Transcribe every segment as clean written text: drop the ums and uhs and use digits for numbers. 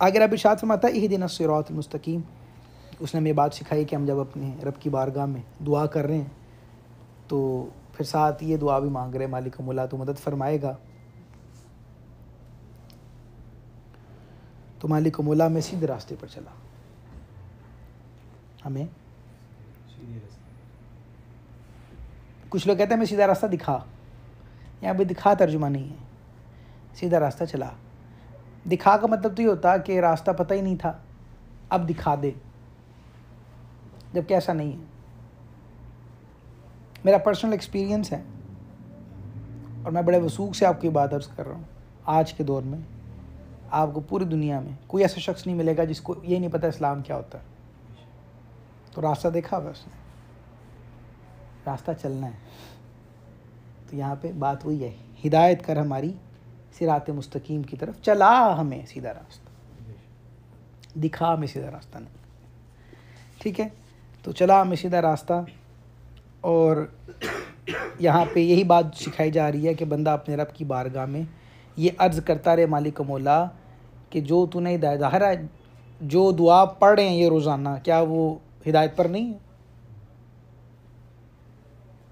आगे रब इरशाद फरमाता है इहदिनस सिरातल मुस्तकीम। उसने हमें बात सिखाई कि हम जब अपने रब की बारगाह में दुआ कर रहे हैं तो फिर साथ ये दुआ भी मांग रहे हैं, मालिक मौला तो मदद फरमाएगा, तो मालिक मौला में सीधे रास्ते पर चला, हमें कुछ लोग कहते हैं हमें सीधा रास्ता दिखा, यहाँ पे दिखा तर्जुमा नहीं है, सीधा रास्ता चला। दिखा का मतलब तो ये होता कि रास्ता पता ही नहीं था, अब दिखा दे, जबकि ऐसा नहीं है। मेरा पर्सनल एक्सपीरियंस है और मैं बड़े वसूख से आपकी बात अर्ज़ कर रहा हूँ। आज के दौर में आपको पूरी दुनिया में कोई ऐसा शख्स नहीं मिलेगा जिसको ये नहीं पता इस्लाम क्या होता है। तो रास्ता देखा हुआ उसने, रास्ता चलना है। तो यहाँ पे बात वही है, हिदायत कर हमारी सिरात मुस्तकीम की तरफ, चला हमें सीधा रास्ता, दिखा हमें सीधा रास्ता नहीं, ठीक है। तो चला हमें सीधा रास्ता। और यहाँ पे यही बात सिखाई जा रही है कि बंदा अपने रब की बारगाह में ये अर्ज़ करता रहे, मालिक मौला कि जो तूने हिदायत, ज़ाहिर है जो दुआ पढ़ रहे हैं ये रोज़ाना, क्या वो हिदायत पर नहीं है?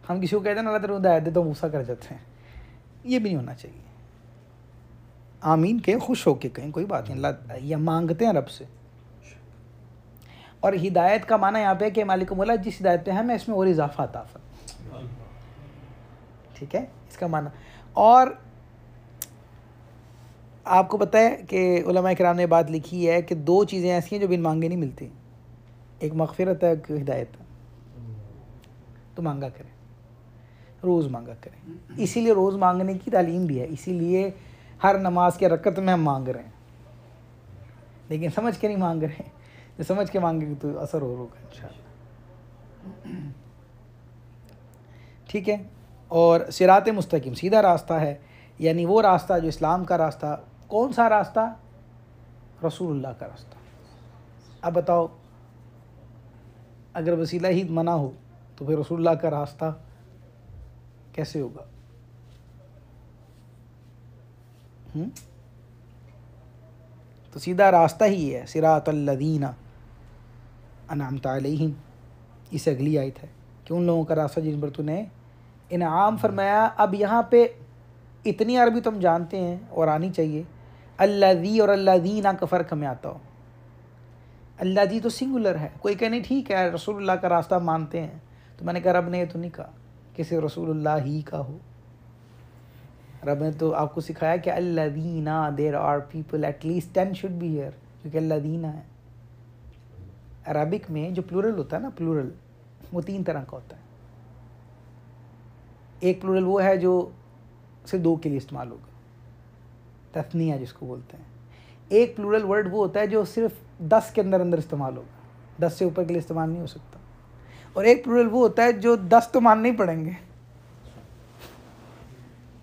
हम किसी को कहते हैं ना अल्लाह तेरे को हिदायत दे, तो गुस्सा कर जाते हैं। ये भी नहीं होना चाहिए। आमीन कहें, खुश होके कहें, कोई बात नहीं, अल्लाह ये मांगते हैं रब से। और हिदायत का माना यहाँ पे कि मालिक मौला जिस हिदायत पे हमें इसमें और इजाफा अता फरमा, ठीक है, इसका माना। और आपको पता है कि उलमा किराम ने बात लिखी है कि दो चीज़ें ऐसी हैं जो बिन मांगे नहीं मिलती, एक मग़फ़िरत है, एक हिदायत है। तो मांगा करें, रोज़ मांगा करें। इसीलिए रोज़ मांगने की तालीम भी है, इसीलिए हर नमाज के रकत में हम मांग रहे हैं, लेकिन समझ के नहीं मांग रहे हैं। जो समझ के मांगेंगे तो असर होगा इंशाअल्लाह, ठीक है। और सिरात मुस्तकीम सीधा रास्ता है, यानी वो रास्ता जो इस्लाम का रास्ता। कौन सा रास्ता? रसूलुल्लाह का रास्ता। अब बताओ, अगर वसीला ही मना हो तो फिर रसूलुल्लाह का रास्ता कैसे होगा? तो सीधा रास्ता ही है सिरातल लज़ीना अनअमता अलैहिम। इसे अगली आयत है कि उन लोगों का रास्ता जिन पर तूने इनाम फरमाया। अब यहाँ पे इतनी अरबी तुम जानते हैं और आनी चाहिए। अल्लज़ी और अल्लज़ीना का फ़र्क हमें आता हो। अल्लज़ी तो सिंगुलर है, कोई कहने ठीक है रसूलुल्लाह का रास्ता मानते हैं, तो मैंने कहा रब ने ये तो नहीं कहा कि सिर्फ रसूलुल्लाह ही का हो। रब ने तो आपको सिखाया कि अल्लज़ीना, there are people, at least 10 should be here, क्योंकि अल्लज़ीना है। अरबिक में जो प्लूरल होता है ना, प्लूरल वो 3 तरह का होता है। एक प्लूरल वो है जो सिर्फ 2 के लिए इस्तेमाल होगा, तस्निया जिसको बोलते हैं। एक प्लूरल वर्ड वो होता है जो सिर्फ 10 के अंदर इस्तेमाल होगा, 10 से ऊपर के लिए इस्तेमाल नहीं हो सकता। और एक प्लूरल वो होता है जो 10 तो मानने ही पड़ेंगे।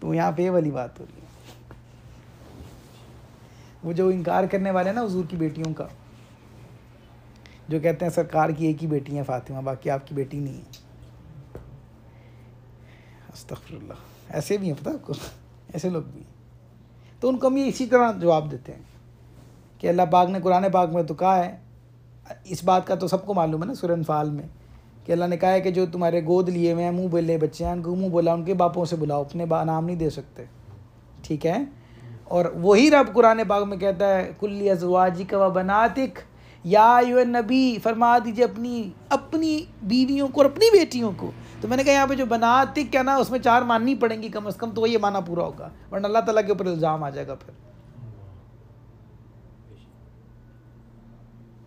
तो यहाँ पे ये वाली बात हो रही है। वो जो इनकार करने वाले हैं ना हुजूर की बेटियों का, जो कहते हैं सरकार की एक ही बेटी है फातिमा, बाकी आपकी बेटी नहीं है। अस्तगफिरुल्लाह, ऐसे भी हैं पता आपको, ऐसे लोग भी। तो उनको हम ये इसी तरह जवाब देते हैं कि अल्लाह पाक ने कुरान पाक में तो कहा है, इस बात का तो सबको मालूम है ना सूरह अनफाल में, कि अल्लाह ने कहा है कि जो तुम्हारे गोद लिए हुए हैं, मुँह बोले बच्चे हैं, उनको मुँह बोला उनके बापों से बुलाओ, अपने नाम नहीं दे सकते, ठीक है। और वही रब कुरान पाक में कहता है कुल्ली अज़वाजिक व बनातिक या अय्युहन नबी, फरमा दीजिए अपनी बीवियों को और अपनी बेटियों को। तो मैंने कहा यहाँ पे जो बनातिक क्या ना, उसमें 4 माननी पड़ेंगी कम से कम, तो ये माना पूरा होगा, वरना अल्लाह ताला के ऊपर इल्ज़ाम आ जाएगा फिर।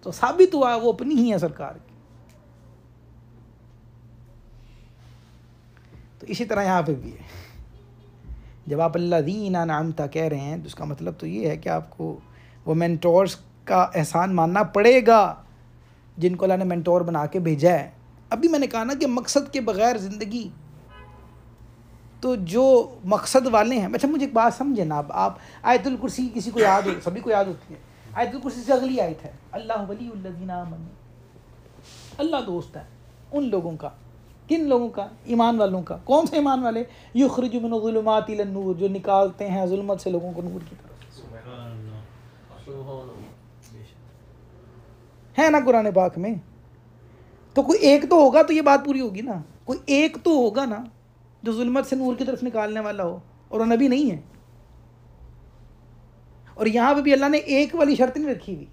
तो साबित हुआ वो अपनी ही है सरकार की। तो इसी तरह यहाँ पे भी है, जब आप अल्लज़ीना अनअमता कह रहे हैं तो उसका मतलब तो ये है कि आपको वो मेंटोर्स का एहसान मानना पड़ेगा जिनको अल्लाह ने मेंटोर बना के भेजा है। अभी मैंने कहा ना कि मकसद के बग़ैर ज़िंदगी, तो जो मकसद वाले हैं। अच्छा मुझे एक बात समझे ना, आप आयतुल कुर्सी किसी को याद हो, सभी को याद होती है। आयतुल कुर्सी से अगली आयत है अल्लाह वलियुल्लज़ीना आमनू, अल्लाह दोस्त है उन लोगों का। किन लोगों का? ईमान वालों का। कौन से ईमान वाले? युखरिजु मिनज़्ज़ुलुमाति इलन नूर, जो निकालते हैं जुल्मत से लोगों को नूर की तरफ। है ना कुरान पाक में। तो कोई एक तो होगा, तो ये बात पूरी होगी ना, कोई एक तो होगा ना जो जुल्मत से नूर की तरफ निकालने वाला हो, और वो नबी नहीं है। और यहाँ पे भी अल्लाह ने एक वाली शर्त नहीं रखी हुई,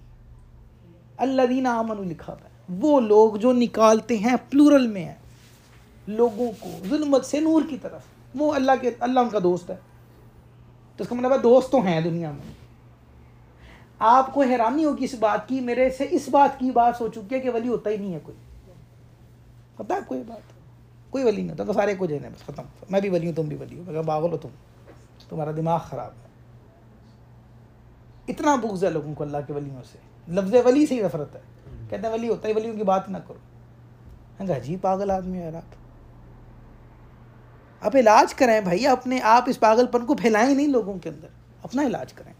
अल्लज़ीना आमनू लिखा है, वो लोग जो निकालते हैं, प्लूरल में है, लोगों को जुल्मत से नूर की तरफ, वो अल्लाह उनका दोस्त है। तो इसका मतलब दोस्त तो हैं दुनिया में। आपको हैरानी होगी इस बात की, मेरे से इस बात की बात हो चुकी है कि वली होता ही नहीं है कोई। पता है कोई बात, कोई वली नहीं होता, तो सारे को जेने बस खत्म। मैं भी वली हूँ, तुम भी वली हो, अगर पागल हो तुम, तुम्हारा दिमाग ख़राब है। इतना बुग़्ज़ है लोगों को अल्लाह के वलियों से, लफ्ज़ वली से ही नफरत है। कहते हैं वली होता है, वलियों की बात ना करो। मैं अजीब पागल आदमी है यार। आप इलाज करें भाई अपने, आप इस पागलपन को फैलाएं नहीं लोगों के अंदर, अपना इलाज करें।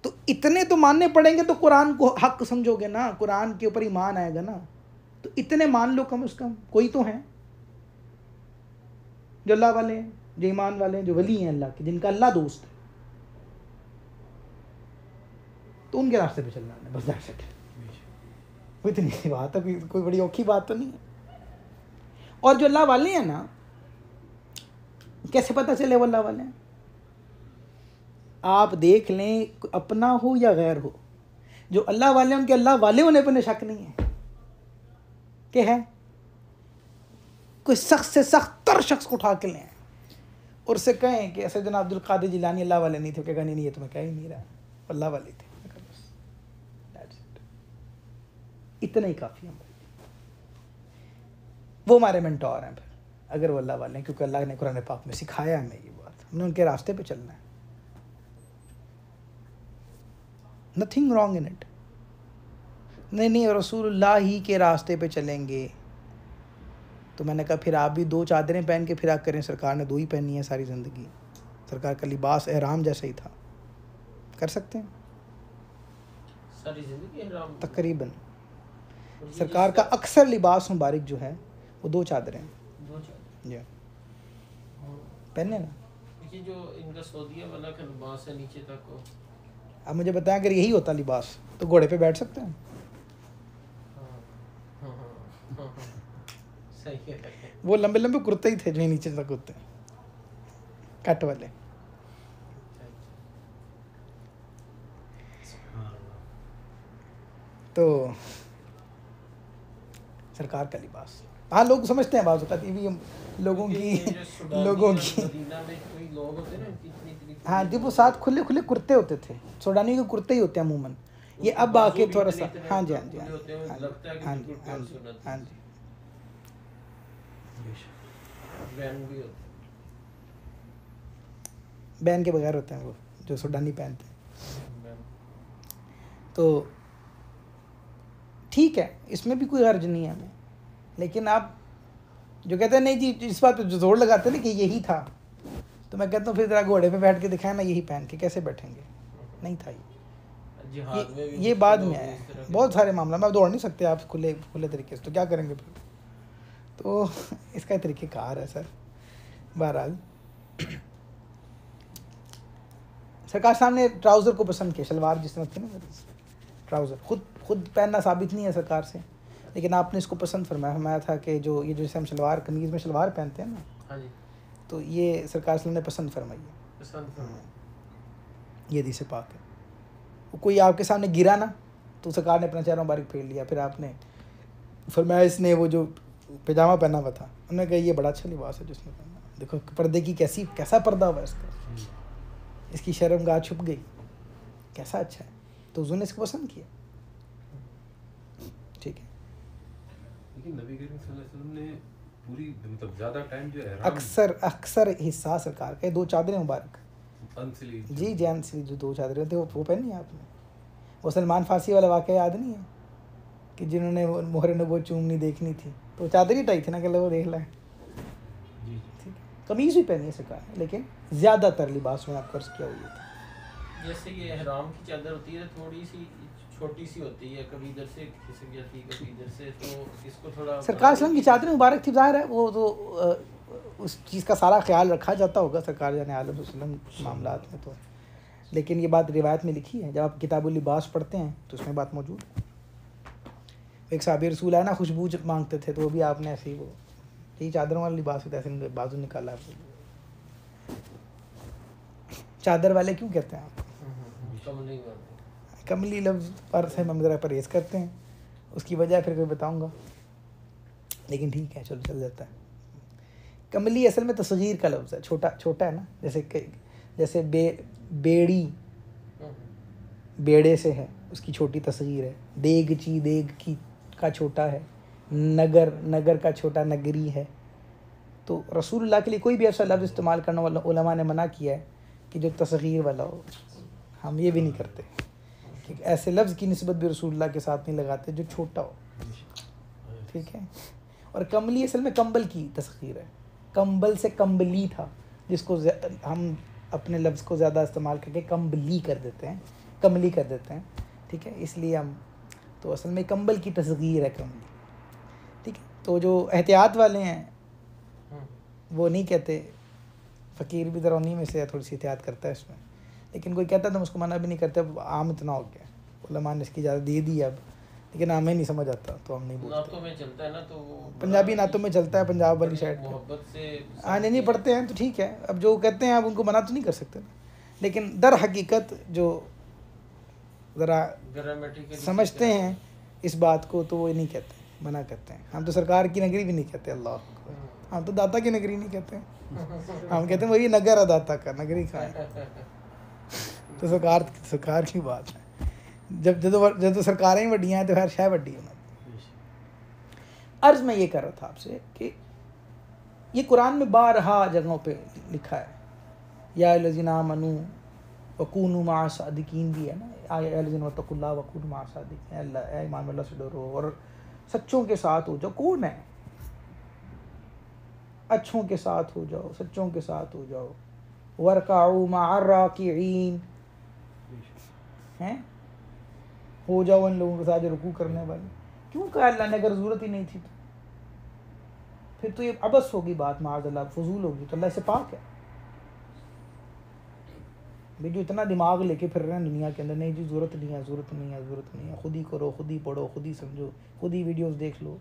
तो इतने तो मानने पड़ेंगे, तो कुरान को हक समझोगे ना, कुरान के ऊपर ईमान आएगा ना, तो इतने मान लो कम से कम। कोई तो हैं जो अल्लाह वाले हैं, जो ईमान वाले हैं, जो वली हैं अल्लाह के, जिनका अल्लाह दोस्त है, तो उनके रास्ते पे चलना है बस। That's it. कोई इतनी सी बात है, कोई बड़ी औखी बात तो नहीं है। और जो अल्लाह वाले हैं ना, कैसे पता चले वो अल्लाह वाले हैं? आप देख लें, अपना हो या गैर हो, जो अल्लाह वाले हैं उनके अल्लाह वाले होने पर शक नहीं है कि है। कोई सख्त से सख्त तर शख्स को उठा के लें और उससे कहें कि सैयदना अब्दुल कादिर जिलानी अल्लाह वाले नहीं थे, क्या नहीं, ये तो मैं कह ही नहीं रहा, अल्लाह वाले थे। इतना ही काफ़ी है। वो हमारे मेंटोर हैं फिर, अगर वो अल्लाह वाले हैं, क्योंकि अल्लाह ने कुरान पाक में सिखाया हमें ये बात, हमने उनके रास्ते पे चलना है। Nothing wrong in it. नहीं रसूलुल्लाह ही के रास्ते पे चलेंगे। तो मैंने कहा फिर आप भी 2 चादरें पहन के फिरा करें, सरकार ने 2 ही पहनी है सारी ज़िंदगी। सरकार का लिबास एहराम जैसा ही था, कर सकते हैं सारी ज़िंदगी एहराम तकरीबन। सरकार का अक्सर लिबास मुबारक जो है वो 2 चादरें जी पहने ना। देखिए जो इनका सऊदीया वाला का लिबास है नीचे तक को, अब मुझे बताएं अगर यही होता लिबास तो घोड़े पे बैठ सकते हैं? सही है। वो लंबे लंबे कुर्ते ही थे जो नीचे तक होते हैं, कट वाले। तो सरकार का लिबास, हाँ लोग समझते हैं, बात होती है भी लोगों की हाँ जी, वो साथ खुले खुले कुर्ते होते थे, सूडानी के कुर्ते ही होते हैं अमूमन। ये अब आके थोड़ा सा हाँ जी बैन के बगैर होते हैं वो जो सूडानी पहनते हैं। तो ठीक है, इसमें भी कोई हर्ज नहीं है हमें, लेकिन आप जो कहते हैं नहीं जी, इस बात पे जो जोर लगाते हैं ना कि यही था, तो मैं कहता हूँ फिर ज़रा घोड़े पे बैठ के दिखाया ना, यही पहन के कैसे बैठेंगे? नहीं था ये बाद में आया है। बहुत सारे मामला में आप दौड़ नहीं सकते आप खुले तरीके से, तो क्या करेंगे फिर? तो इसका तरीक़ेकार है सर। बहरहाल सरकार साहब ने ट्राउज़र को पसंद किया, शलवार जिस तरह थी ना, ट्राउज़र खुद पहनना साबित नहीं है सरकार से, लेकिन आपने इसको पसंद फरमाया था कि जो ये जैसे हम शलवार कमीज़ में शलवार पहनते हैं ना, हाँ जी, तो ये सरकार साहब ने पसंद फरमाई है, ये हदीस पाक है। कोई आपके सामने गिरा ना तो सरकार ने अपना चेहरा मुबारक फेर लिया, फिर आपने फरमाया इसने वो जो पैजामा पहना हुआ था, उन्होंने कहा ये बड़ा अच्छा लिबास है जिसने पहना, देखो पर्दे की कैसा पर्दा हुआ इसका, इसकी शर्मगाह छुप गई, कैसा अच्छा है, तो उन्होंने इसको पसंद किया। ठीक है, लेकिन नबी करीम सल्लल्लाहु अलैहि वसल्लम ने पूरी मतलब ज़्यादा टाइम जो है अक्सर हिस्सा सरकार का 2 चादरें मुबारक जी जैन से जो 2 चादरें थे वो पहनी है आपने। वो सलमान फारसी वाला वाक़या याद नहीं है कि जिन्होंने मोहर नबूवत चूमनी देखनी थी तो चादर ही टाई थी ना, कि वो देख लाए। ठीक है, कमीज़ भी पहनी है सरकार ने, लेकिन ज़्यादातर लिबास में आपका किया हुआ था। जैसे ये एहराम की चादर होती है थोड़ी सी छोटी सी होती है, कभी इधर से खिसक जाती है कभी इधर से, तो इसको थोड़ा सरकार सल्लम की चादर मुबारक थी, ज़ाहिर है वो तो उस चीज़ का सारा ख्याल रखा जाता होगा, सरकार जाने आलम वसल्लम मामलात में तो। लेकिन ये बात रिवायत में लिखी है, जब आप किताबुल लिबास पढ़ते हैं तो उसमें बात मौजूद है। एक साहब रसूल आए ना, खुशबू मांगते थे, तो वो भी आपने ऐसे ही वो यही चादरों वाला लिबास होता है, ऐसे बाजू निकाला। चादर वाले क्यों कहते हैं आप? कमली लफ्ज़ पर से हम ज़रा परहेज़ करते हैं, उसकी वजह फिर कोई बताऊँगा, लेकिन ठीक है, चलो चल जाता है। कमली असल में तस्गीर का लफ्ज़ है, छोटा छोटा है ना, जैसे बेड़ी बेड़े से है, उसकी छोटी तस्गीर है। देगची देग की का छोटा है, नगर का छोटा नगरी है। तो रसूलुल्लाह के लिए कोई भी ऐसा लफ्ज़ इस्तेमाल करने वाला उलमा ने मना किया है कि जो तस्गीर वाला हो। हम ये भी नहीं करते कि ऐसे लफ्ज़ की निस्बत भी रसूलुल्लाह के साथ नहीं लगाते जो छोटा हो, ठीक है। और कमली असल में कंबल की तस्गीर है, कंबल से कंबली था, जिसको हम अपने लफ्ज़ को ज़्यादा इस्तेमाल करके कंबली कर देते हैं, कमली कर देते हैं, ठीक है। इसलिए हम तो असल में कंबल की तस्गीर है कमली, ठीक है। तो जो एहतियात वाले हैं वो नहीं कहते, फ़कीर भी दरौनी में से थोड़ी सी एहतियात करता है इसमें, लेकिन कोई कहता तो हम उसको मना भी नहीं करते। अब आम इतना हो गया, उलमा ने इसकी इजाज़त दे दी अब, लेकिन हमें नहीं समझ आता तो हम नहीं बोलते। नातों में चलता है ना, तो पंजाबी नातों में चलता है, पंजाब वाली साइड पे मोहब्बत से आने नहीं पढ़ते हैं तो ठीक है। अब जो कहते हैं आप उनको मना तो नहीं कर सकते ना, लेकिन दर हकीकत जो ज़रा ग्रामेटिकली समझते हैं इस बात को तो वो नहीं कहते, मना करते हैं। हम तो सरकार की नगरी भी नहीं कहते, अल्लाह, हम तो दाता की नगरी नहीं कहते, हम कहते हैं वही नगर है दाता का, नगरी का है। तो सरकार की बात है, जब तो सरकारें ही वड्डियाँ हैं तो खैर शह वड्डी है ना। अर्ज़ में ये कर रहा था आपसे कि ये कुरान में बारहा जगहों पे लिखा है, या लज़ीना आमनू वकूनू मआ सादिकीन भी है ना, या लज़ीना वत्तकुल्लाह वकूनू मआ सादिकीन, अल्लाह ईमान अल्लाह से डरो और सच्चों के साथ हो जाओ। कौन है? अच्छों के साथ हो जाओ, सच्चों के साथ हो जाओ। वरकाऊ मअर राकिईन, हैं, हो जाओ उन लोगों के साथ जो रुकू करने वाले। क्यों कहा अल्लाह ने? अगर ज़रूरत ही नहीं थी तो फिर तो ये अबस होगी बात, माअज़ल्लाह फजूल होगी, तो अल्लाह से पाक है। भाई जो इतना दिमाग लेके फिर रहे हैं दुनिया के अंदर, नहीं जी ज़रूरत नहीं है, ज़रूरत नहीं है, ज़रूरत नहीं है, खुद ही करो, खुद ही पढ़ो, खुद ही समझो, खुद ही वीडियोस देख लो,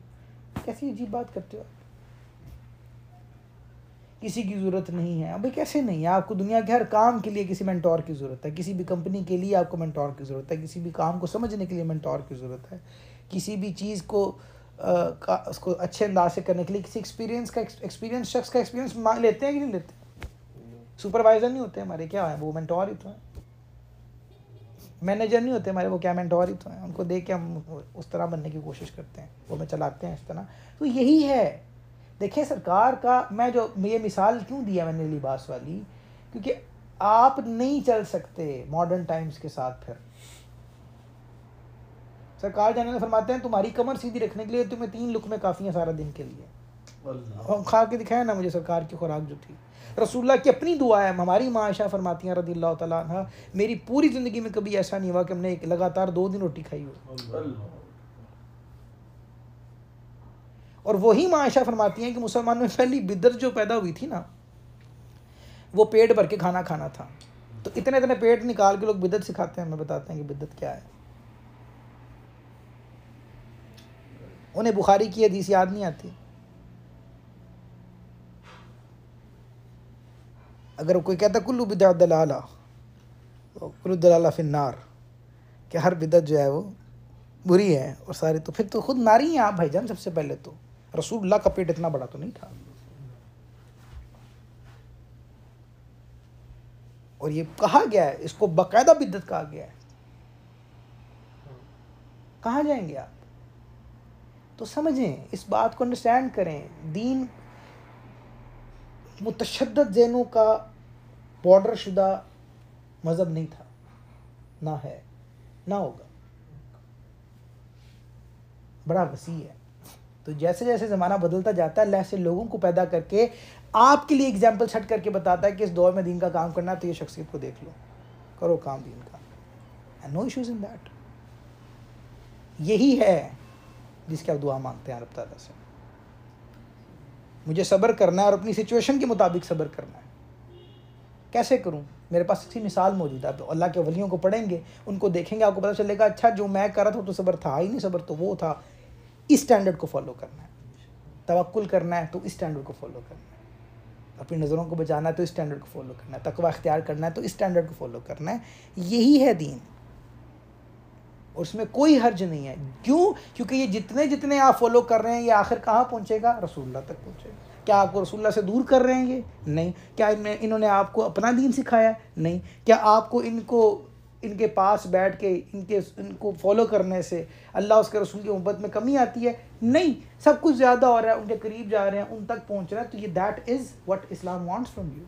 कैसी अजीब बात करते हो आप। किसी की ज़रूरत नहीं है। अभी कैसे नहीं है? आपको दुनिया के हर काम के लिए किसी मेंटोर की ज़रूरत है, किसी भी कंपनी के लिए आपको मेंटोर की ज़रूरत है, किसी भी काम को समझने के लिए मेंटोर की ज़रूरत है, किसी भी चीज़ को उसको अच्छे अंदाज से करने के लिए किसी एक्सपीरियंस शख्स का एक्सपीरियंस लेते हैं कि नहीं लेते? सुपरवाइज़र नहीं होते हमारे, क्या है वो मेंटोर ही तो है। मैनेजर नहीं होते हमारे, वो क्या मेंटोर ही तो हैं। उनको देख के हम उस तरह बनने की कोशिश करते हैं, वो हमें चलाते हैं इस तरह। तो यही है, देखिए सरकार का, मैं जो ये मिसाल क्यों दिया मैंने लिबास वाली, क्योंकि आप नहीं चल सकते मॉडर्न टाइम्स के साथ। फिर सरकार जाने फरमाते हैं तुम्हारी कमर सीधी रखने के लिए तुम्हें 3 लुक़मे काफ़ी हैं सारा दिन के लिए। और खा के दिखाया ना मुझे सरकार की खुराक जो थी। रसूलुल्लाह की अपनी दुआ है, हमारी माँ आयशा फरमाती हैं रज़ियल्लाहु तआला अन्हा, मेरी पूरी ज़िंदगी में कभी ऐसा नहीं हुआ कि हमने एक लगातार 2 दिन रोटी खाई हो। और वही माँ आयशा फरमाती हैं कि मुसलमानों में पहली बिदत जो पैदा हुई थी ना, वो पेट भर के खाना खाना था। तो इतने इतने पेट निकाल के लोग बिदत सिखाते हैं, हमें बताते हैं कि बिदत क्या है। उन्हें बुखारी की हदीस याद नहीं आती। अगर कोई कहता कुल्लु बिदअत दलाला कुल्लु दलाला फिन्नार, कि हर बिदत जो है वो बुरी है और सारी, तो फिर तो खुद नारी हैं आप भाईजान। सबसे पहले तो रसूलुल्लाह का पेट इतना बड़ा तो नहीं था। और ये कहा गया है, इसको बाकायदा बिदत कहा गया है। कहाँ जाएंगे आप? तो समझें, इस बात को अंडरस्टैंड करें। दीन मुतशद्दद ज़हनों का बॉर्डर शुदा मज़हब नहीं था, ना है, ना होगा, बड़ा वसी है। तो जैसे जैसे ज़माना बदलता जाता है, अल्लाह से लोगों को पैदा करके आपके लिए एग्जाम्पल सेट करके बताता है कि इस दौर में दीन का काम करना है, तो ये शख्सियत को देख लो, करो काम दीन का, and no issues in that. यही है जिसकी आप दुआ मांगते हैं रब ताला से। मुझे सब्र करना है और अपनी सिचुएशन के मुताबिक सब्र करना है। कैसे करूं? मेरे पास अच्छी मिसाल मौजूद है। अल्लाह के वलियों को पढ़ेंगे, उनको देखेंगे, आपको पता चलेगा अच्छा जो मैं कर रहा था तो सब्र था ही नहीं, सब्र तो वो था। इस स्टैंडर्ड को फॉलो करना है। तवक्कुल करना है तो इस स्टैंडर्ड को फॉलो करना है। अपनी नज़रों को बचाना है तो इस स्टैंडर्ड को फॉलो करना है। तकवा इख्तियार करना है तो इस स्टैंडर्ड को फॉलो करना है। यही है दीन, और उसमें कोई हर्ज नहीं है। क्यों? क्योंकि ये जितने जितने आप फॉलो कर रहे हैं ये आखिर कहाँ पहुँचेगा? रसूलुल्लाह तक पहुँचेगा। क्या आपको रसूलुल्लाह से दूर कर रहे हैं ये? नहीं। क्या इन्होंने आपको अपना दीन सिखाया? नहीं। क्या आपको इनके पास बैठ के इनको फॉलो करने से अल्लाह उसके रसूल की मोहब्बत में कमी आती है? नहीं। सब कुछ ज़्यादा हो रहा है, उनके करीब जा रहे हैं, उन तक पहुँच रहा है। तो ये that is what Islam wants from you.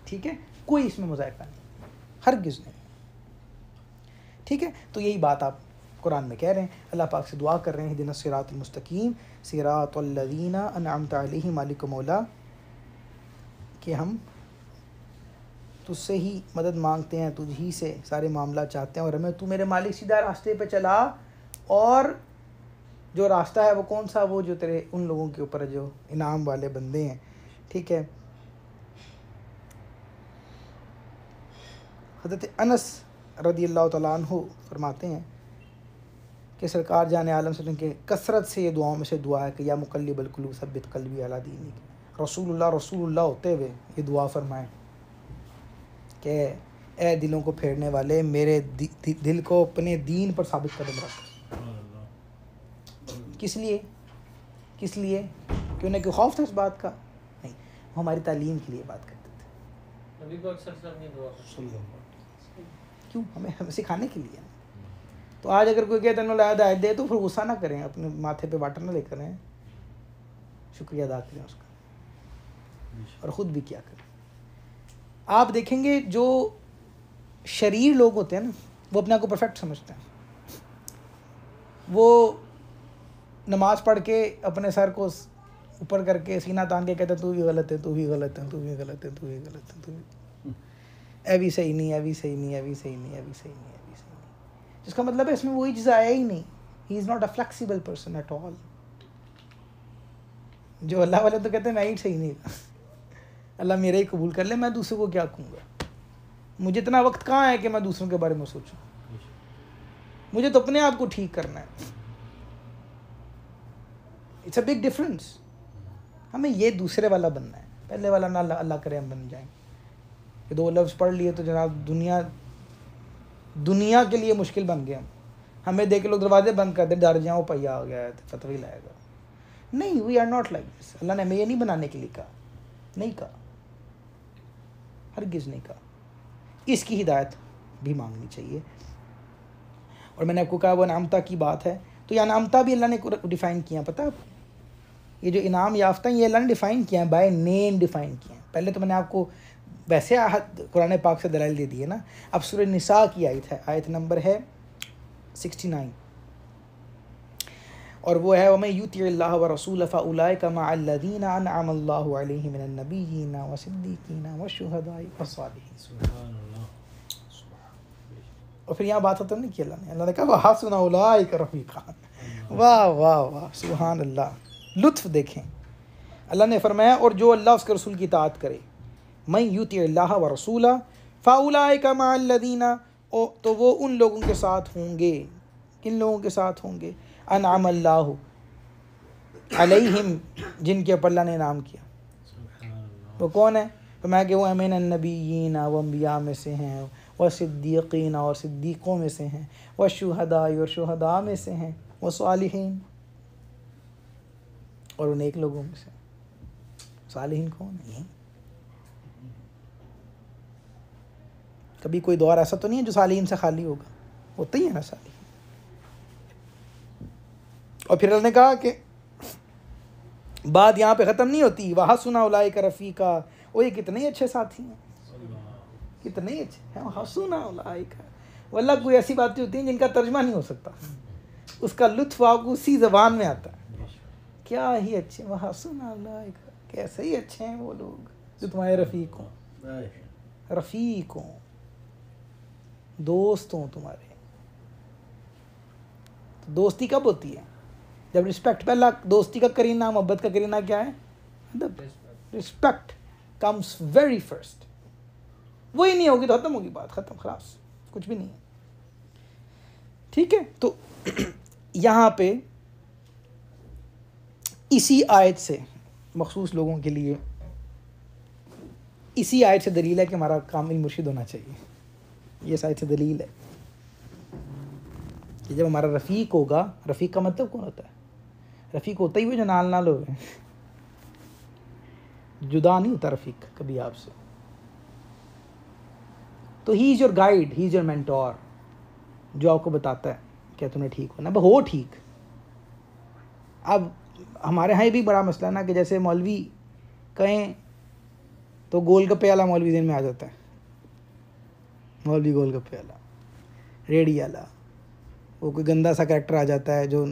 ठीक है, कोई इसमें मुज़ायका नहीं, हरगिज़ नहीं। ठीक है, तो यही बात आप कुरान में कह रहे हैं। अल्लाह पाक से दुआ कर रहे हैं, इहदिना सिरातल मुस्तकीम सिरातल लज़ीना अनअमता अलैहिम मालिक मौला, कि हम तुझसे ही मदद मांगते हैं, तुझ ही से सारे मामला चाहते हैं, और हमें तू मेरे मालिक सीधा रास्ते पे चला। और जो रास्ता है वो कौन सा? वो जो तेरे उन लोगों के ऊपर जो इनाम वाले बंदे हैं। ठीक है, हज़रत अनस रज़ियल्लाहु तआला अन्हु फरमाते हैं कि सरकार जाने आलम से के कसरत से ये दुआओं में से दुआ है कि या मुक़ल्लिबल क़ुलूब सब्बित क़ल्बी अला दीनिक। रसूलुल्लाह होते हुए ये दुआ फरमाएं कि ए दिलों को फेरने वाले, मेरे दिल को अपने दीन पर साबित कदम रख। किस लिए? किस लिए? कि उन्हें कोई खौफ था इस बात का? नहीं, वो हमारी तालीम के लिए बात करते थे। अभी को अक्सर सर नहीं दुआ क्यों? हमें सिखाने के लिए। तो आज अगर कोई कहता है हिदायत दे तो फिर गुस्सा ना करें, अपने माथे पे वाटर ना लेकर आएं, शुक्रिया अदा करें उसका, और ख़ुद भी क्या करें। आप देखेंगे जो शरीर लोग होते हैं ना, वो अपने आप को परफेक्ट समझते हैं। वो नमाज पढ़ के अपने सर को ऊपर करके सीना तान के कहते हैं तू भी गलत है, तू भी गलत है, तू भी गलत है, तू भी गलत है, तू भी अभी सही नहीं, अभी सही नहीं, अभी सही नहीं, अभी सही नहीं, अभी सही नहीं। जिसका मतलब है इसमें वही चीज़ आया ही नहीं। He is not a flexible person at all. जो अल्लाह वाले तो कहते हैं मैं ही सही नहीं, अल्लाह मेरे ही कबूल कर ले, मैं दूसरों को क्या कहूँगा? मुझे इतना वक्त कहाँ है कि मैं दूसरों के बारे में सोचूं? मुझे तो अपने आप को ठीक करना है। It's a big difference. हमें ये दूसरे वाला बनना है, पहले वाला ना अल्लाह करे हम बन जाएं। ये दो लफ्ज़ पढ़ लिए तो जनाब दुनिया के लिए मुश्किल बन गए हम। हमें देख के लोग दरवाजे बंद कर दे, डर जाओ पहिया हो गया है, फतवी लाएगा। नहीं, we are not like this. अल्लाह ने हमें ये नहीं बनाने के लिए कहा, नहीं कहा, हरगिज़ नहीं कहा। इसकी हिदायत भी मांगनी चाहिए। और मैंने आपको कहा वो अनामता की बात है, तो ये अनामता भी अल्लाह ने डिफ़ाइन किया। पता है आपको, ये जो इनाम याफ्ता ये अल्लाह ने डिफ़ाइन किया है, बाय नेम डिफ़ाइन किया है। पहले तो मैंने आपको वैसे कुरान पाक से दलाइल दे दी है ना। अब सूरह निसा की आयत है, आयत नंबर है 69, और वो है वमन युतिइल्लाह व रसूलहु फउलाइका मअल्लज़ीना अनअम अल्लाहु अलैहिम मिनन नबिय्यीना व सिद्दीक़ीना व शुहदाई व सालिहीन। और फिर यहाँ बात खत्म नहीं की अल्लाह ने कहा हसना उलाइका रफ़ीक़ा। वाह वाह वाह, सुभान अल्लाह। लुत्फ़ देखें, अल्लाह ने फरमाया और जो अल्लाह उसके रसूल की इताअत करे, मन युतिइल्लाह व रसूलहु फउलाइका मअल्लज़ीना, तो वो उन लोगों के साथ होंगे। किन लोगों के साथ होंगे? अनअम अल्लाहु अलैहिम, जिनके ऊपर अल्लाह ने इनाम किया। वो कौन है? तो मैं कि वो मिनन नबिय्यीना, वो अंबिया में से हैं, व सिद्दीक़ीना, और सिद्दीक़ों में से हैं, व शुहदाई, और शुहदा में से हैं, व सालिहीन, और उन एक लोगों में से। सालिहीन कौन है? कभी कोई दौर ऐसा तो नहीं है जो सालिहीन से खाली होगा, होता ही है ना सालिहीन। और फिर अल्लाह ने कहा कि बात यहाँ पे ख़त्म नहीं होती। वहाँ सुना उलाइका रफ़ीक़ा, ओ ये कितने अच्छे साथी हैं, कितने अच्छे हैं। वहाँ सुना उलाइका, वल्लाह कोई ऐसी बातें होती हैं जिनका तर्जमा नहीं हो सकता, उसका लुत्फ़ आपको उसी ज़बान में आता है। क्या ही अच्छे, वहाँ सुना उलाइका, कैसे ही अच्छे हैं वो लोग जो तुम्हारे रफ़ीक हों, रफ़ीक हों, दोस्त हों तुम्हारे। तो दोस्ती कब होती है? जब रिस्पेक्ट, पहला दोस्ती का करीना, मोहब्बत का करीना क्या है? Respect comes very first. वही नहीं होगी तो ख़त्म होगी बात, ख़त्म, खलास, कुछ भी नहीं है। ठीक है, तो यहाँ पे इसी आयत से मखसूस लोगों के लिए, इसी आयत से दलील है कि हमारा कामिल मुर्शिद होना चाहिए। ये इस आयत से दलील है कि जब हमारा रफ़ीक होगा, रफ़ीक का मतलब कौन होता है? रफ़ीक होता ही वो जो नाल नाल हो, जुदा नहीं होता रफ़ीक कभी आपसे। तो he is your guide, he is your mentor, जो आपको बताता है क्या तुम्हें ठीक होना, अब हो ठीक। अब हमारे यहाँ भी बड़ा मसला है ना कि जैसे मौलवी कहें तो गोलगप्पे वाला मौलवी दिन में आ जाता है, मौलवी गोलगप्पे वाला, रेडी वाला, वो कोई गंदा सा कैरेक्टर आ जाता है जो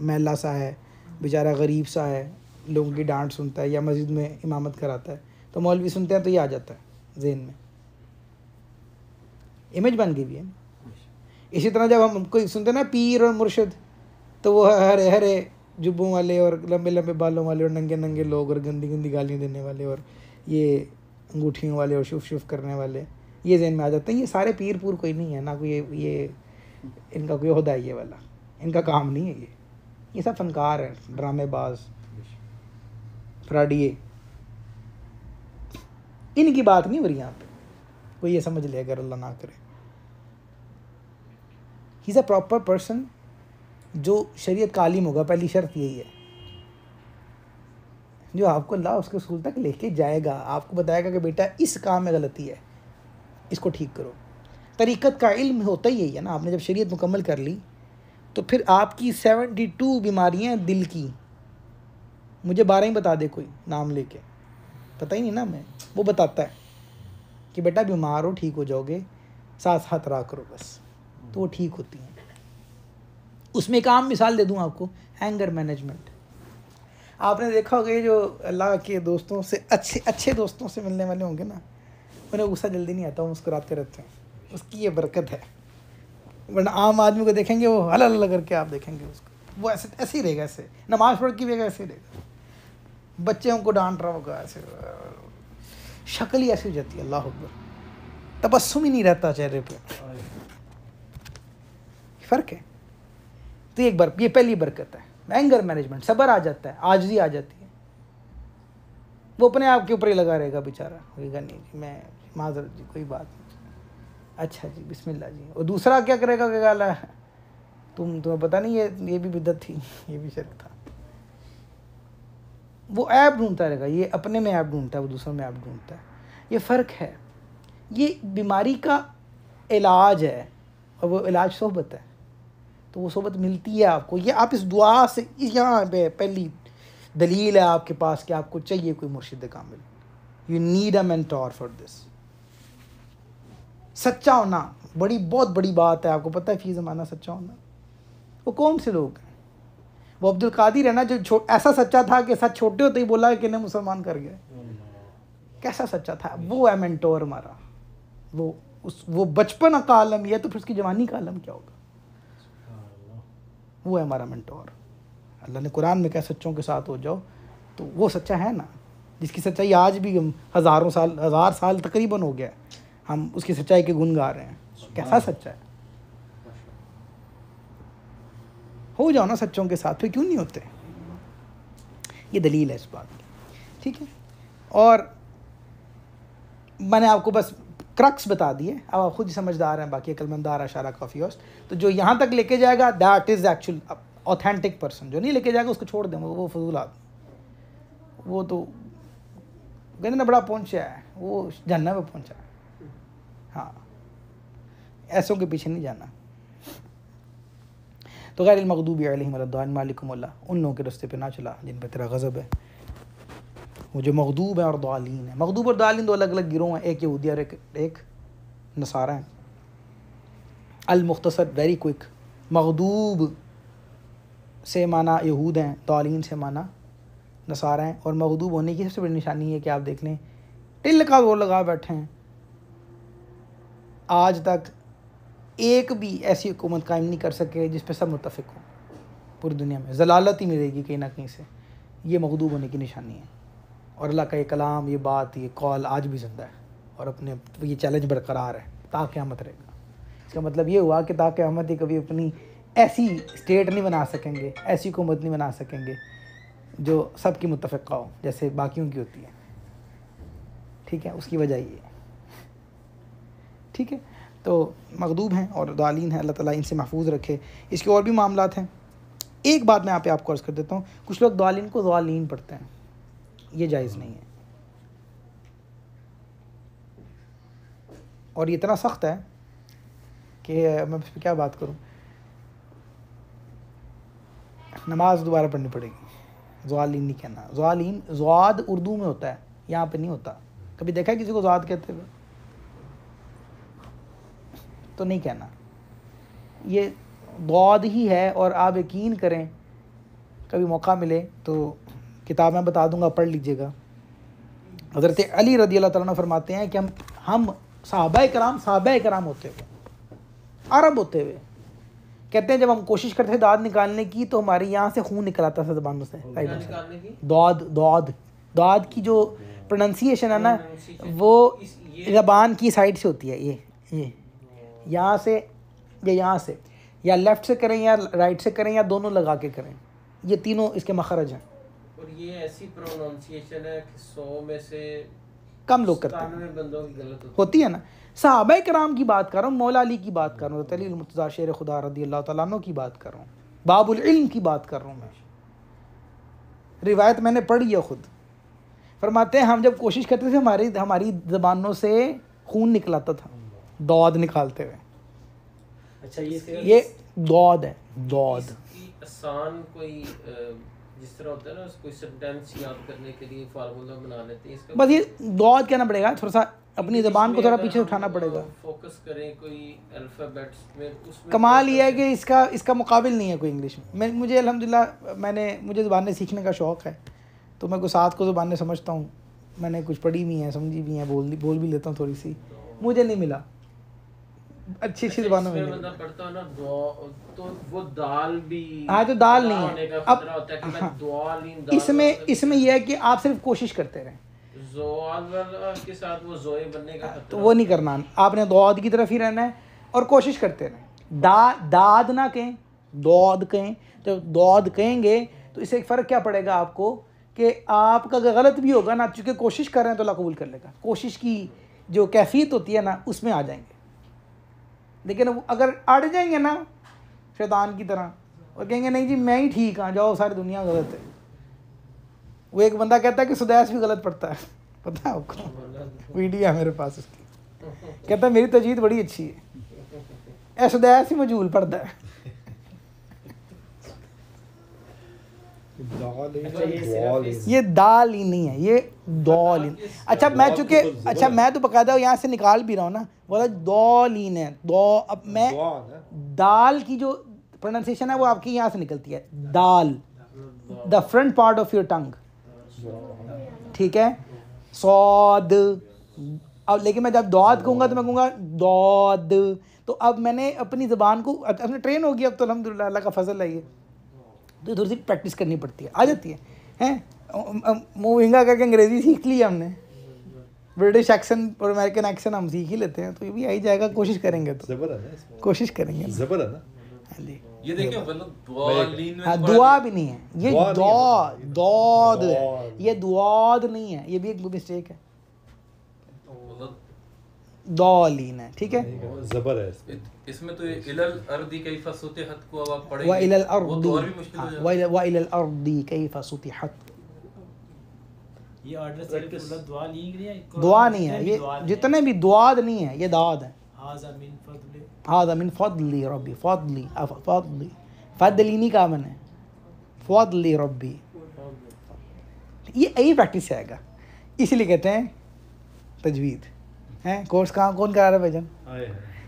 मैला सा है, बेचारा गरीब सा है, लोगों की डांट सुनता है या मस्जिद में इमामत कराता है, तो मौलवी सुनते हैं तो ये आ जाता है ज़हन में, इमेज बन गई भी है। इसी तरह जब हम कोई सुनते हैं ना पीर और मुर्शिद, तो वो हरे हरे जुब्बों वाले और लंबे लंबे बालों वाले और नंगे नंगे लोग और गंदी गंदी गालियाँ देने वाले और ये अंगूठियों वाले और शुफ शुफ करने वाले, ये ज़हन में आ जाते हैं। ये सारे पीर पूर कोई नहीं है ना, कोई ये इनका कोई ओहदा है ये वाला, इनका काम नहीं है ये सब फनकार हैं, ड्रामेबाज, फ्राडिये, इनकी बात नहीं हो रही यहाँ पे। कोई ये समझ ले अगर अल्लाह ना करे, he is a proper person जो शरीयत का आलिम होगा। पहली शर्त यही है, जो आपको अल्लाह उसके उसूल तक लेके जाएगा, आपको बताएगा कि बेटा इस काम में गलती है, इसको ठीक करो। तरीक़त का इल्म होता ही यही है ना। आपने जब शरीयत मुकम्मल कर ली तो फिर आपकी 72 बीमारियाँ दिल की, मुझे 12 ही बता दे कोई नाम लेके, पता ही नहीं ना मैं, वो बताता है कि बेटा बीमार हो, ठीक हो जाओगे, साथ साथ रहा करो बस, तो वो ठीक होती हैं। उसमें एक आम मिसाल दे दूँ आपको, एंगर मैनेजमेंट। आपने देखा होगा ये जो अल्लाह के दोस्तों से, अच्छे दोस्तों से मिलने वाले होंगे ना, उन्हें गुस्सा जल्दी नहीं आता, वो मुस्कुराते रहते हैं, उसकी ये बरकत है। वरना आम आदमी को देखेंगे वो हला हला करके, आप देखेंगे उसको, वो ऐसे ही रहेगा, ऐसे नमाज पढ़ के भी ऐसे ही रहेगा, बच्चे उनको डांट रहा होगा ऐसे, शक्ल ही ऐसी हो जाती है, अल्लाह अकबर, तबस्सुम ही नहीं रहता चेहरे पे, फ़र्क है। तो एक बार ये पहली बरकत है, एंगर मैनेजमेंट, सब्र आ जाता है, आजिज़ी आ जाती है। वो अपने आप के ऊपर ही लगा रहेगा बेचारा, होगा नहीं जी मैं माज़रत जी, कोई बात नहीं, अच्छा जी बिस्मिल्लाह जी। और दूसरा क्या करेगा कि गाला तुम्हें पता नहीं ये भी बिदअत थी, ये भी शिर्क था। वो ऐप ढूंढता रहेगा, ये अपने में ऐप ढूंढता है, वो दूसरों में ऐप ढूंढता है। ये फ़र्क है, ये बीमारी का इलाज है और वो इलाज सोहबत है। तो वो सोहबत मिलती है आपको, ये आप इस दुआ से, यहाँ पे पहली दलील है आपके पास कि आपको चाहिए कोई मुर्शिद कामिल। You need a mentor for this. सच्चा होना बहुत बड़ी बात है। आपको पता है फी ज़माना सच्चा होना, वो कौन से लोग हैं? वो अब्दुल कादिर है ना, जो ऐसा सच्चा था कि सच छोटे होते ही बोला कि इन्हें मुसलमान कर गया। कैसा सच्चा था वो है मेंटोर हमारा। वो बचपन का आलम ही है, तो फिर उसकी जवानी का आलम क्या होगा? वो है हमारा मेंटोर। अल्लाह ने कुरान में कहा सच्चों के साथ हो जाओ, तो वो सच्चा है ना, जिसकी सच्चाई आज भी हम हज़ार साल तकरीबन हो गया है, हम उसकी सच्चाई के गुण गा रहे हैं। कैसा सच्चा है? हो जाओ ना सच्चों के साथ, फिर क्यों नहीं होते? ये दलील है इस बात की, ठीक है। और मैंने आपको बस क्रक्स बता दिए, अब आप खुद ही समझदार हैं, बाकी अकलमंदार अशारा काफ़ी होस्ट। तो जो यहाँ तक लेके जाएगा that is actual authentic person. जो नहीं लेके जाएगा उसको छोड़ दें, वो फजूल आदमी, वो तो कहते ना बड़ा पहुँचा है, वो जन्नत में पहुँचा है। हाँ, ऐसों के पीछे नहीं जाना। तो गैर मग़दूबी अलैहिम वलद्दालिन मालिकुमुल्लाह, उन लोगों के रास्ते पे ना चला जिन पर तेरा गज़ब है। वो जो मग़दूब है और दालीन है, मग़दूब और दालीन दो अलग अलग गिरोह हैं, एक यहूदी और एक नसारा हैं। अल मुख्तसर वेरी क्विक, मग़दूब से माना यहूद हैं, दालीन से माना नसारा हैं। और मग़दूब होने की सबसे बड़ी निशानी है कि आप देख लें टिल का वो लगा बैठे हैं। आज तक एक भी ऐसी हुकूमत कायम नहीं कर सके जिस पे सब मुत्तफ़िक हों। पूरी दुनिया में जलालत ही मिलेगी कहीं ना कहीं से। ये मगदूब होने की निशानी है। और अल्लाह का ये कलाम, ये बात, ये कॉल आज भी ज़िंदा है और अपने ये चैलेंज बरकरार है ता क़यामत रहेगा। इसका मतलब ये हुआ कि ता क़यामत ही कभी अपनी ऐसी स्टेट नहीं बना सकेंगे, ऐसी हुकूमत नहीं बना सकेंगे जो सबकी मुत्तफ़िक़ा हो जैसे बाकियों की होती है। ठीक है, उसकी वजह ये है। ठीक है, तो मगदूब हैं और दालीन हैं, अल्लाह ताला इनसे महफूज रखे। इसके और भी मामलात हैं। एक बात मैं यहाँ पे आपको अर्ज़ कर देता हूँ, कुछ लोग दालीन को दालीन पढ़ते हैं, ये जायज़ नहीं है। और ये इतना सख्त है कि मैं इस पर क्या बात करूँ, नमाज दोबारा पढ़नी पड़ेगी। ज़ालिन नहीं कहना, ज़ालिन ज़ाद उर्दू में होता है, यहाँ पे नहीं होता। कभी देखा है किसी को ज़ाद कहते हुए? तो नहीं कहना, ये ज़ाद ही है। और आप यकीन करें, कभी मौका मिले तो किताब में बता दूंगा, पढ़ लीजिएगा। हज़रत अली रज़ी अल्लाह तआला अन्हु फरमाते हैं कि हम सहाबाए कराम होते हुए, अरब होते हुए, कहते हैं जब हम कोशिश करते थे दाद निकालने की तो हमारे यहाँ से खून निकल आता था ज़बानों से। दाद की जो प्रोनंसिएशन है ना, वो ज़बान की साइड से होती है। ये यहाँ से या यहाँ से, या लेफ़्ट से करें या राइट से करें या दोनों लगा के करें, ये तीनों इसके मखरज हैं। और ये ऐसी प्रोनाउंसिएशन है कि 100 में से कम लोग करते हैं, 97 बंदों की गलत होती है ना। सहाबाए कराम की बात कर रहा हूँ, मौला अली की बात कर रहा हूँ, अली मुर्तज़ा शेर खुदा रज़ी अल्लाह तआला अन्हु की बात कर रहा हूँ, बाबुल इल्म की बात कर रहा हूँ मैं। रिवायत मैंने पढ़ी है खुद। फरमाते हैं हम जब कोशिश करते थे हमारी ज़बानों से खून निकलाता था, दौद निकालते हुए। अच्छा, ये दौद है, दौद। इसकी आसान कोई जिस तरह होता है ना, कोई सेंटेंस याद करने के लिए फार्मूला बना लेते हैं इसका। बस ये दौद कहना पड़ेगा, थोड़ा सा अपनी ज़बान को थोड़ा पीछे उठाना पड़ेगा। फोकस करें कोई अल्फ़ाबेट्स में, उसमें कमाल ये है कि इसका मुकाबिल नहीं है कोई इंग्लिश में। मुझे अल्हम्दुलिल्लाह मुझे ज़बानें सीखने का शौक़ है, तो मैं कुछ 7 को ज़बानें समझता हूँ। मैंने कुछ पढ़ी भी हैं, समझी भी हैं, बोल भी लेता हूँ थोड़ी सी। मुझे नहीं मिला अच्छी ज़बानों में बंदा पढ़ता है ना तो वो दाल भी, हाँ, तो दाल नहीं होने का है। खतरा होता है कि मैं हाँ, दाल इसमें यह है कि आप सिर्फ कोशिश करते रहें, के साथ वो जोए बनने का खतरा। तो वो नहीं करना, आपने दौद की तरफ ही रहना है और कोशिश करते रहें। दाद ना कहें, दौद कहें। जब दौद कहेंगे तो इससे एक फ़र्क क्या पड़ेगा आपको कि आपका अगर गलत भी होगा ना, चूँकि कोशिश कर रहे हैं तो अल्लाह कबूल कर लेगा। कोशिश की जो कैफियत होती है ना, उसमें आ जाएंगे। लेकिन अगर अड़ जाएंगे ना शैतान की तरह और कहेंगे नहीं जी मैं ही ठीक हाँ, जाओ सारी दुनिया गलत है। वो एक बंदा कहता है कि सुदैस भी गलत पढ़ता है, पता है आपको? वीडियो है मेरे पास उसकी। कहता है मेरी तजवीद बड़ी अच्छी है, ऐ सुदैस ही मजूल पढ़ता है। ये दाल ही नहीं है, ये दौलीन। अच्छा मैं तो बकायदा यहाँ से निकाल भी रहा हूँ ना, बोला दौलीन है। अब मैं दाल की जो प्रोनाउंसिएशन है वो आपकी यहाँ से निकलती है, दाल, the front part of your tongue. ठीक है, सौद। अब लेकिन मैं जब दौद कहूँगा तो मैं कहूँगा दौद। तो अब मैंने अपनी ज़बान को अपने ट्रेन हो गया, अब तो अल्हम्दुलिल्लाह अल्लाह का फजल है। ये तो थोड़ी सी प्रैक्टिस करनी पड़ती है, आ जाती है हैं। मुँह हिंगा करके अंग्रेज़ी सीख ली हमने, ब्रिटिश एक्सेंट और अमेरिकन एक्सेंट हम सीख ही लेते हैं, तो ये भी आ ही जाएगा। कोशिश करेंगे तो कोशिश करेंगे। हाँ जी, ये देखिए मतलब हाँ, दुआ भी नहीं है, ये दौद है, ये दुआद नहीं है, ये भी एक मिस्टेक है, दौलीन है। ठीक है, ज़बर है इसमें। तो ये इलल अर्दी कैफ़ा सुतिहत को अब आप पढ़ेंगे, व इलल वो तो और भी मुश्किल हो जाएगा। अर्दी, व इलल अर्दी कैफ़ा सुतिहत। ये ऑर्डर सिर्फ दुआ नहीं है, दुआ नहीं है, ये जितने भी दुआद नहीं है, ये दाद है। हाज़ा मिन फ़ज़ली रब्बी, फ़ज़ली नहीं कहा मैंने, फ़ज़ली रब्बी। ये यही प्रैक्टिस से आएगा, इसीलिए कहते हैं तजवीद हैं। कोर्स कौन करा रहा है भाईजान?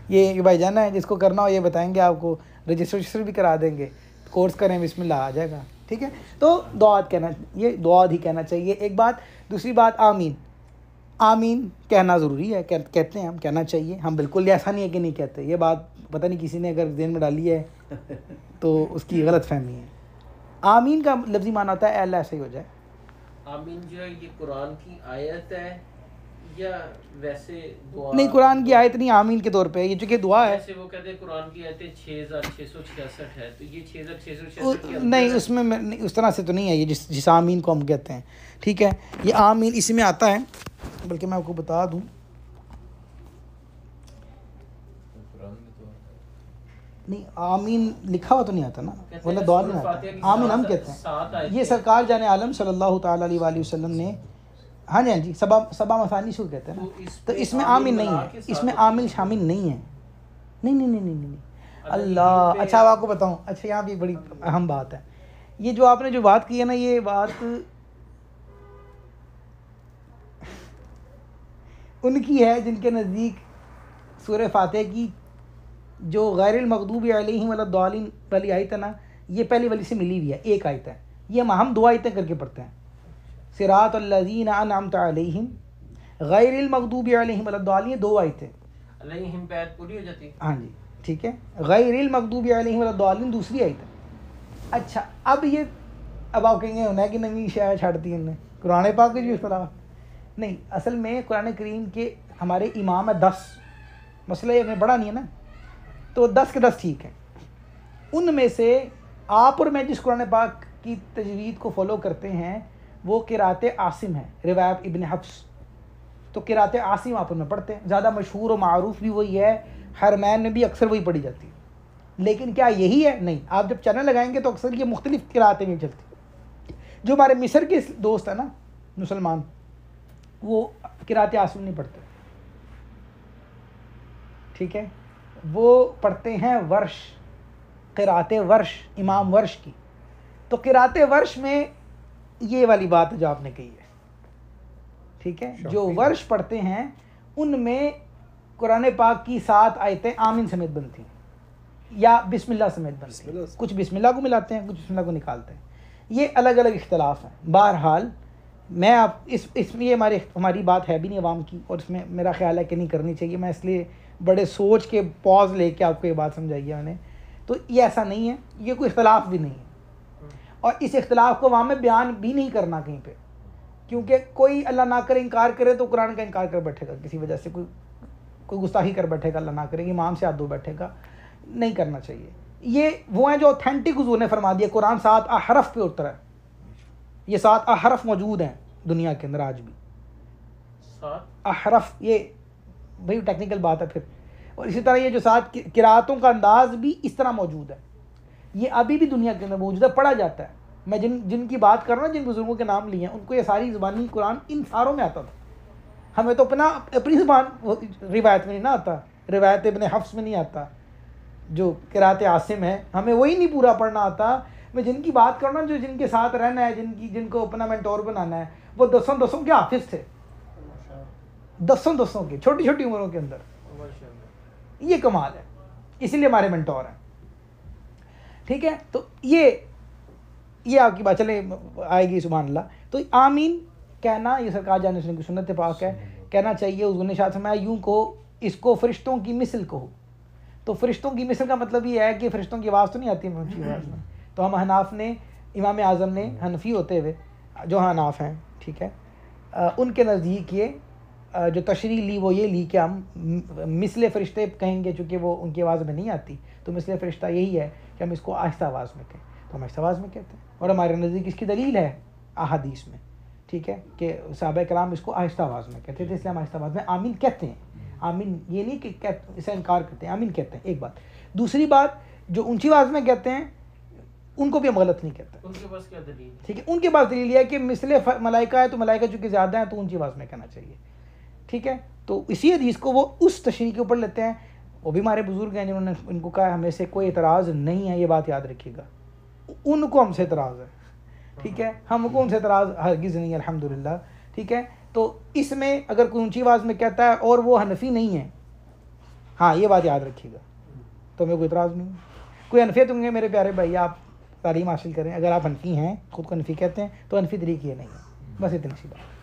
ये भाईजान है, जिसको करना हो ये बताएंगे आपको, रजिस्ट्रेशन भी करा देंगे। कोर्स करें, बिस्मिल्लाह आ जाएगा। ठीक है, तो दुआद कहना, ये दुआद ही कहना चाहिए, एक बात। दूसरी बात, आमीन। आमीन कहना ज़रूरी है, कहते हैं हम, कहना चाहिए हम, बिल्कुल ऐसा नहीं है कि नहीं कहते। ये बात पता नहीं किसी ने अगर जेन में डाली है तो उसकी गलत फहमी है। आमीन का लफ्ज़ी माना होता है अल्लाह ऐसे ही हो जाए। आमीन जो है ये कुरान की आयत है या वैसे दुआ? नहीं, कुरान की आयत नहीं, आमीन के तौर पे ये चूँकि दुआ है। जैसे वो कहते हैं कुरान की आयतें 6666 है, तो ये 6666 के अंदर नहीं, है। उसमें नहीं, उस तरह से तो नहीं है ये जिस आमीन को हम कहते हैं। ठीक है, ये आमीन इसमें आता है, बल्कि मैं आपको बता दूं, नहीं आमीन लिखा हुआ तो नहीं आता ना, कहते वला हैं दुआ सूरह नहीं फातिहा आता, की आमीन हम सात कहते हैं। आयतें। ये सरकार जाने आलम सल्लल्लाहु ताला अलैहि वसल्लम ने, हाँ जी हाँ जी, सबा मसानी शुरू कहते हैं ना, तो इसमें आमीन नहीं है, इसमें आमीन शामिल नहीं है। नहीं नहीं नहीं नहीं नहीं, अल्लाह। अच्छा अब आपको बताऊं, अच्छा यहाँ भी बड़ी अहम बात है, ये जो आपने जो बात की है ना, ये बात उनकी है जिनके नज़दीक सूरह फातिहा की जो गैरिल मग़दूबि अलैहिम वलद्दालिन वाली आयत है ना, ये पहली वाली से मिली हुई है, एक आयत है। ये हम दो आयतें करके पढ़ते हैं, सिरातल्लज़ीना अनअमता अलैहिम गैरिल मग़दूबि अलैहिम वलद्दालिन, ये दो आयतें। अलैहिम पे आयत पूरी हो जाती है। हाँ जी ठीक है, गैरिल मग़दूबि अलैहिम वलद्दालिन दूसरी आयत है। अच्छा अब ये, अब आप कहेंगे होना है कि नवी शायद छाड़ दी उन्होंने कुरान पाक की जो इख्तिलाफ, नहीं, असल में कुरान करीम के हमारे इमाम है 10, मसला ये हमें बड़ा नहीं है ना, तो 10 के 10 ठीक है। उनमें से आप और मैं जिस कुरान पाक की तजवीद को फॉलो करते हैं वो किरात आसिम है, रिवायत इब्न हफ्स, तो किरात आसिम आप उनमें पढ़ते हैं, ज़्यादा मशहूर और मारूफ भी वही है, हरमैन में भी अक्सर वही पढ़ी जाती है। लेकिन क्या यही है? नहीं, आप जब चैनल लगाएंगे तो अक्सर ये मुख्तलिफ किरातें भी चलती। जो हमारे मिस्र के दोस्त हैं ना मुसलमान, वो किरात आसिम नहीं पढ़ते, ठीक है, वो पढ़ते हैं वर्ष, किरात वर्ष, इमाम वर्ष की। तो किरात वर्ष में ये वाली बात जो आपने कही है, ठीक है, जो वर्ष पढ़ते हैं उनमें कुरान पाक की 7 आयतें आमीन समेत बनती हैं या बिस्मिल्लाह समेत बनती हैं। कुछ बिस्मिल्लाह को मिलाते हैं, कुछ बिस्मिल्लाह को निकालते हैं, ये अलग अलग इख्तलाफ हैं। बहरहाल मैं आप इसमें ये हमारी बात है भी नहीं अवाम की, और इसमें मेरा ख्याल है कि नहीं करनी चाहिए। मैं इसलिए बड़े सोच के पॉज लेके आपको ये बात समझाई है मैंने, तो ये ऐसा नहीं है, ये कोई इख्तलाफ भी नहीं है, और इस इख्तलाफ को अवाम में बयान भी नहीं करना कहीं पे, क्योंकि कोई अल्लाह ना करे इनकार करे तो कुरान का इनकार कर बैठेगा, किसी वजह से कोई गुस्ताखी कर बैठेगा, अल्लाह ना करे इमाम से हाथ धो बैठेगा, नहीं करना चाहिए। ये वो हैं जो ऑथेंटिक हुजूर ने फरमा दिया, कुरान 7 अहरफ पे उतरा है, ये 7 अहरफ मौजूद हैं दुनिया के अंदर आज भी, 7 अहरफ, ये भाई टेक्निकल बात है फिर। और इसी तरह ये जो 7 किरातों का अंदाज भी इस तरह मौजूद है, ये अभी भी दुनिया के अंदर मौजूद है, पढ़ा जाता है। मैं जिनकी बात कर रहा हूँ, जिन बुजुर्गों के नाम लिए हैं, उनको ये सारी ज़बानी कुरान इन सारों में आता था। हमें तो अपनी ज़बान रिवायत में नहीं ना आता, रिवायत इब्न हफ्स में नहीं आता, जो किरात आसिम है हमें वही नहीं पूरा पढ़ना आता। मैं जिनकी बात कर रहा हूँ, जो जिनके साथ रहना है, जिनको अपना मेंटोर बनाना है, वो दसों के हाफिज थे, दसों के, छोटी छोटी उम्रों के अंदर। ये कमाल है, इसीलिए हमारे मेंटोर हैं, ठीक है। तो ये आपकी बात चले आएगी सुभान अल्लाह। तो आमीन कहना ये सरकार जाने सुनने की सुन्नत पाक है, कहना चाहिए। उस शायद से मैं यूँ कहो, इसको फरिश्तों की मिसल कहो, तो फरिश्तों की मिसल का मतलब ये है कि फरिश्तों की आवाज़ तो नहीं आती ऊँची आवाज़ में। तो हम हनाफ ने, इमाम आज़म ने, हनफी होते हुए जो हनाफ हैं, ठीक है, उनके नज़दीक ये जो तशरीह ली वो ये ली कि हम मिसल फ़रिश्ते कहेंगे, चूँकि वो उनकी आवाज़ में नहीं आती, तो मिसल फ़रिश्ता यही है कि हम इसको आहिस्ता आवाज़ में कहें, तो हम आहिस्ता आवाज़ में कहते हैं। और हमारे नज़दीक इसकी दलील है अहादीस में, ठीक है, कि सहाबा कराम इसको आहिस्ता आवाज़ में कहते थे, इसलिए हम आहिस्ता आवाज़ में आमीन कहते हैं। आमीन ये नहीं कि इसे इनकार करते हैं, आमीन कहते हैं, एक बात। दूसरी बात, जो ऊंची आवाज़ में कहते हैं उनको भी हम गलत नहीं कहते। उनके पास क्या दलील है? ठीक है, उनके पास दलील है कि मिसले मलाइका है, तो मलाइका चूँकि ज़्यादा है तो ऊंची आवाज़ में कहना चाहिए, ठीक है। तो इसी हदीस को वो उस तशरीह के ऊपर लेते हैं। वो भी हमारे बुजुर्ग हैं जिन्होंने इनको कहा हमें से कोई एतराज़ नहीं है, ये बात याद रखिएगा, उनको हमसे एतराज़ है, ठीक है, हमको उनसे एतराज़ हरगिज़ नहीं है, अल्हम्दुलिल्लाह, ठीक है। तो इसमें अगर कोई ऊंची आवाज़ में कहता है और वो हनफी नहीं है, हाँ ये बात याद रखिएगा, तो हमें कोई एतराज़ नहीं है। कोई हनफियत होंगे मेरे प्यारे भाई, आप तालीम हासिल करें, अगर आप हनफी हैं, खुद को हनफी कहते हैं, तो हनफी तरीक़ ये नहीं है, बस इतनी सी बात।